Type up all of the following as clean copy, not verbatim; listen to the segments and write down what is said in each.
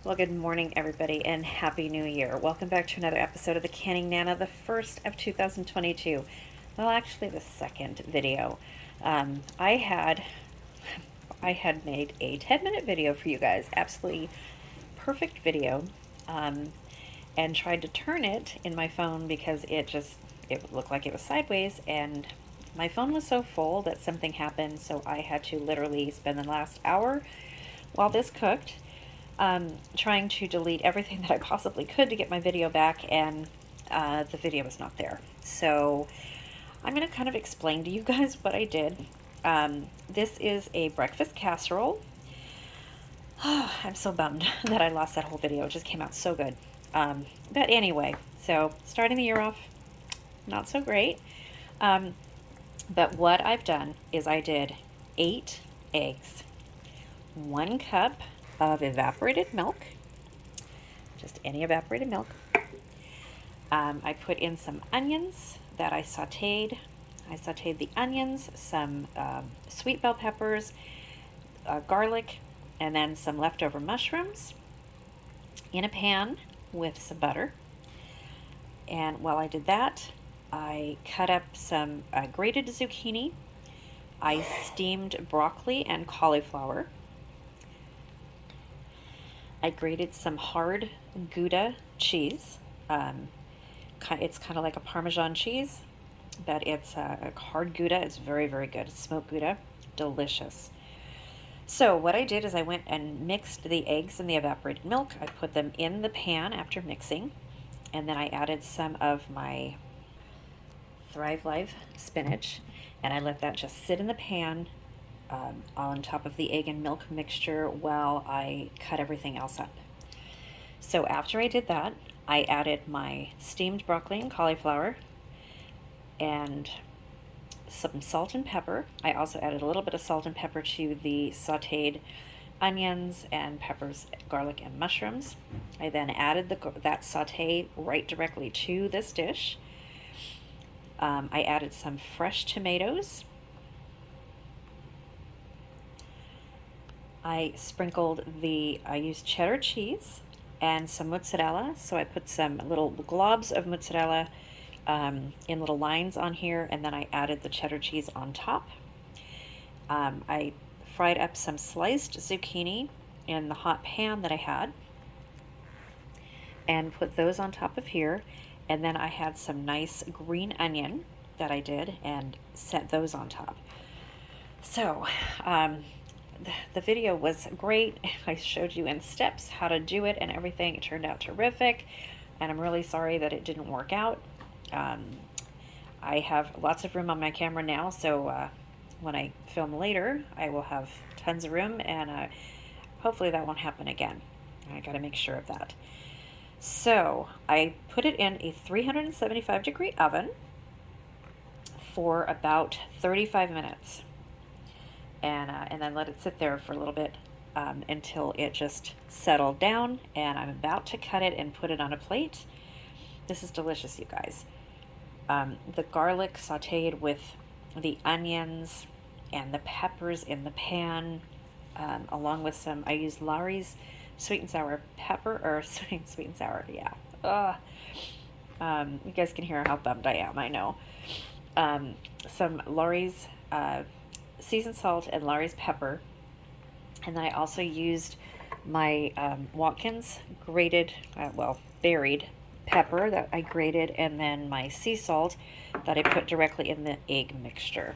Well, good morning, everybody, and Happy New Year. Welcome back to another episode of the Canning Nana, the first of 2022. Well, actually, the second video. I had made a 10-minute video for you guys, absolutely perfect video, and tried to turn it in my phone because it looked like it was sideways, and my phone was so full that something happened, so I had to literally spend the last hour while this cooked trying to delete everything that I possibly could to get my video back, and the video was not there. So I'm going to kind of explain to you guys what I did. This is a breakfast casserole. I'm so bummed that I lost that whole video. It just came out so good. But anyway, so starting the year off, not so great. But what I've done is I did 8 eggs, 1 cup of evaporated milk, just any evaporated milk. I put in some onions that I sauteed. I sauteed the onions, some sweet bell peppers, garlic, and then some leftover mushrooms in a pan with some butter. And while I did that, I cut up some grated zucchini. I steamed broccoli and cauliflower. I grated some hard Gouda cheese. It's kind of like a Parmesan cheese, but it's a hard Gouda. It's very, very good. It's smoked Gouda. Delicious. So what I did is I went and mixed the eggs and the evaporated milk. I put them in the pan after mixing, and then I added some of my Thrive Life spinach, and I let that just sit in the pan on top of the egg and milk mixture while I cut everything else up. So after I did that, I added my steamed broccoli and cauliflower and some salt and pepper. I also added a little bit of salt and pepper to the sauteed onions and peppers, garlic, and mushrooms. I then added that saute right directly to this dish. I added some fresh tomatoes. I used cheddar cheese and some mozzarella. So I put some little globs of mozzarella in little lines on here, and then I added the cheddar cheese on top. I fried up some sliced zucchini in the hot pan that I had and put those on top of here. And then I had some nice green onion that I did and set those on top. So, the video was great. I showed you in steps how to do it and everything. It turned out terrific, and I'm really sorry that it didn't work out. I have lots of room on my camera now, so when I film later, I will have tons of room, and hopefully that won't happen again. I gotta make sure of that. So I put it in a 375-degree oven for about 35 minutes. And then let it sit there for a little bit until it just settled down, and I'm about to cut it and put it on a plate. This is delicious, you guys. The garlic sauteed with the onions and the peppers in the pan, along with I used Lawry's sweet and sour pepper, or sweet and sour, yeah. You guys can hear how bummed I am, I know. Some Lawry's seasoned salt and Lawry's pepper, and then I also used my Watkins grated, berried pepper that I grated, and then my sea salt that I put directly in the egg mixture.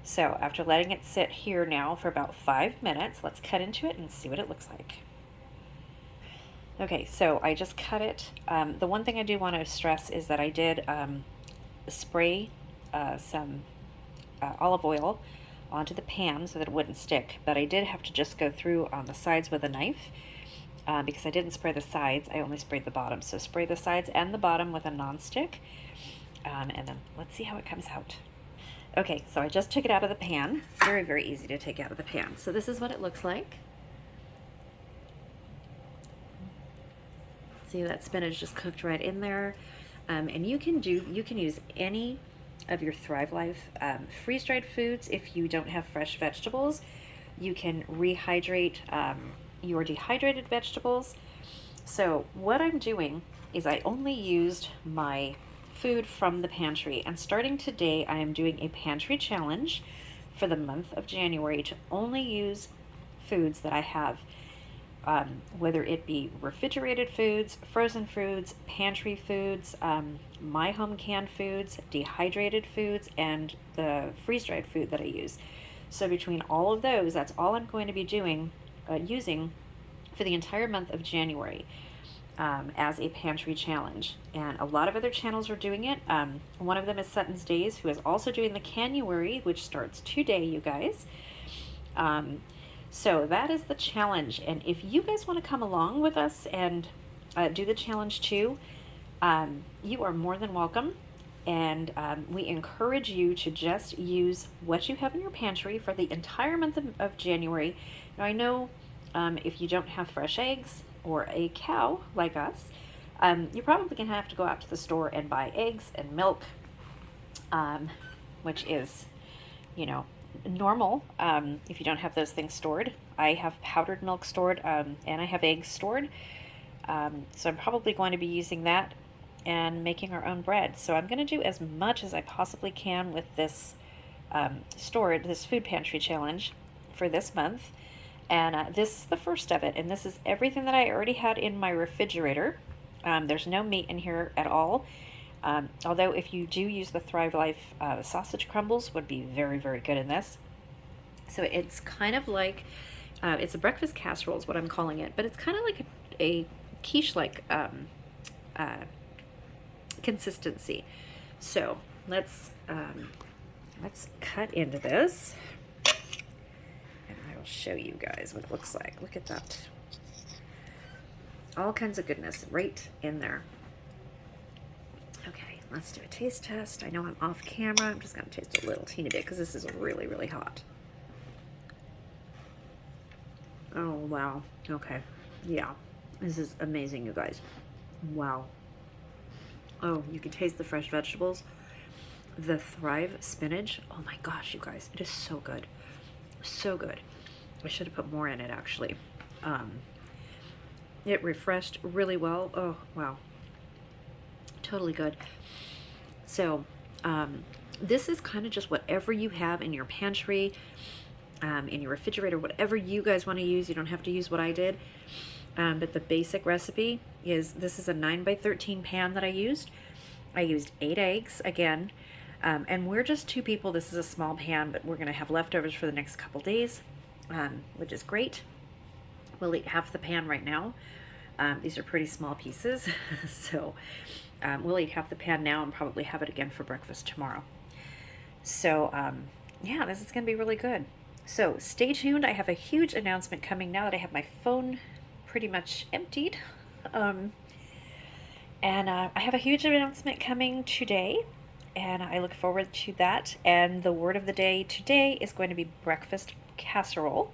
So after letting it sit here now for about 5 minutes, let's cut into it and see what it looks like. Okay, so I just cut it. The one thing I do want to stress is that I did spray some olive oil onto the pan so that it wouldn't stick, but I did have to just go through on the sides with a knife because I didn't spray the sides, I only sprayed the bottom. So spray the sides and the bottom with a non-stick, and then let's see how it comes out. Okay, so I just took it out of the pan. Very, very easy to take out of the pan. So this is what it looks like. See, that spinach just cooked right in there. And you can use any of your Thrive Life freeze-dried foods if you don't have fresh vegetables. You can rehydrate your dehydrated vegetables. So what I'm doing is I only used my food from the pantry, and starting today I am doing a pantry challenge for the month of January to only use foods that I have, whether it be refrigerated foods, frozen foods, pantry foods, my home canned foods, dehydrated foods, and the freeze-dried food that I use. So between all of those, that's all I'm going to be doing, using for the entire month of January, as a pantry challenge. And a lot of other channels are doing it. One of them is Sutton's Days, who is also doing the Canuary, which starts today, you guys. So that is the challenge. And if you guys want to come along with us and do the challenge too, you are more than welcome. And we encourage you to just use what you have in your pantry for the entire month of January. Now, I know if you don't have fresh eggs or a cow like us, you're probably going to have to go out to the store and buy eggs and milk, which is, you know, normal if you don't have those things stored. I have powdered milk stored, and I have eggs stored. So I'm probably going to be using that and making our own bread. So I'm going to do as much as I possibly can with this this food pantry challenge for this month. And this is the first of it, and this is everything that I already had in my refrigerator. There's no meat in here at all. Although if you do use the Thrive Life sausage crumbles, would be very, very good in this. So it's kind of like, it's a breakfast casserole is what I'm calling it, but it's kind of like a quiche-like consistency. So let's cut into this, and I will show you guys what it looks like. Look at that. All kinds of goodness right in there. Okay, let's do a taste test. I know I'm off camera. I'm just going to taste a little teeny bit because this is really, really hot. Oh, wow. Okay. Yeah. This is amazing, you guys. Wow. Oh, you can taste the fresh vegetables. The Thrive spinach. Oh my gosh, you guys. It is so good. So good. I should have put more in it, actually. It refreshed really well. Oh, wow. Totally good. So, this is kind of just whatever you have in your pantry, in your refrigerator, whatever you guys want to use. You don't have to use what I did. But the basic recipe is, this is a 9x13 pan that I used. I used 8 eggs again. And we're just 2 people. This is a small pan, but we're going to have leftovers for the next couple days, which is great. We'll eat half the pan right now. These are pretty small pieces. So we'll eat half the pan now and probably have it again for breakfast tomorrow. So yeah, this is going to be really good. So stay tuned. I have a huge announcement coming now that I have my phone pretty much emptied. And I have a huge announcement coming today, and I look forward to that. And the word of the day today is going to be breakfast casserole.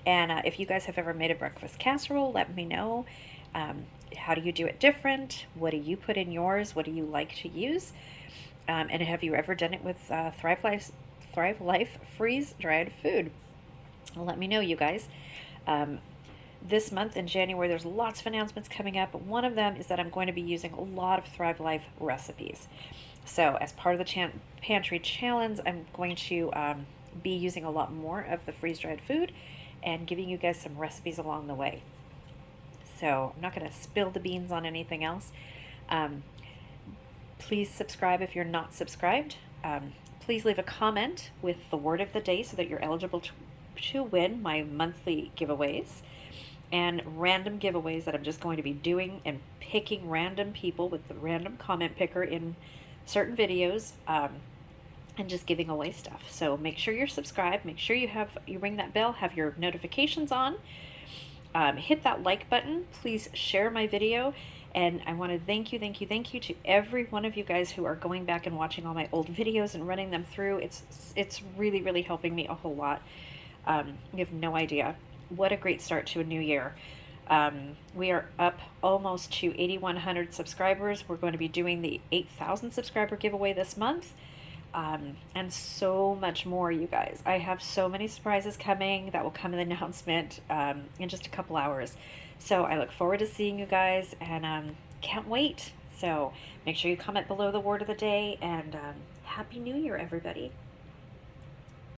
And if you guys have ever made a breakfast casserole, let me know. How do you do it different? What do you put in yours? What do you like to use? And have you ever done it with Thrive Life freeze-dried food? Well, let me know, you guys. This month in January, there's lots of announcements coming up. One of them is that I'm going to be using a lot of Thrive Life recipes. So as part of the pantry challenge, I'm going to be using a lot more of the freeze-dried food and giving you guys some recipes along the way. So I'm not going to spill the beans on anything else. Please subscribe if you're not subscribed. Please leave a comment with the word of the day so that you're eligible to win my monthly giveaways and random giveaways that I'm just going to be doing and picking random people with the random comment picker in certain videos, and just giving away stuff. So make sure you're subscribed. Make sure you ring that bell, have your notifications on. Hit that like button. Please share my video. And I want to thank you to every one of you guys who are going back and watching all my old videos and running them through. It's really, really helping me a whole lot. You have no idea. What a great start to a new year. We are up almost to 8,100 subscribers. We're going to be doing the 8,000 subscriber giveaway this month. and so much more, you guys. I have so many surprises coming that will come in the announcement in just a couple hours. So I look forward to seeing you guys and can't wait. So make sure you comment below the word of the day and Happy New Year, everybody.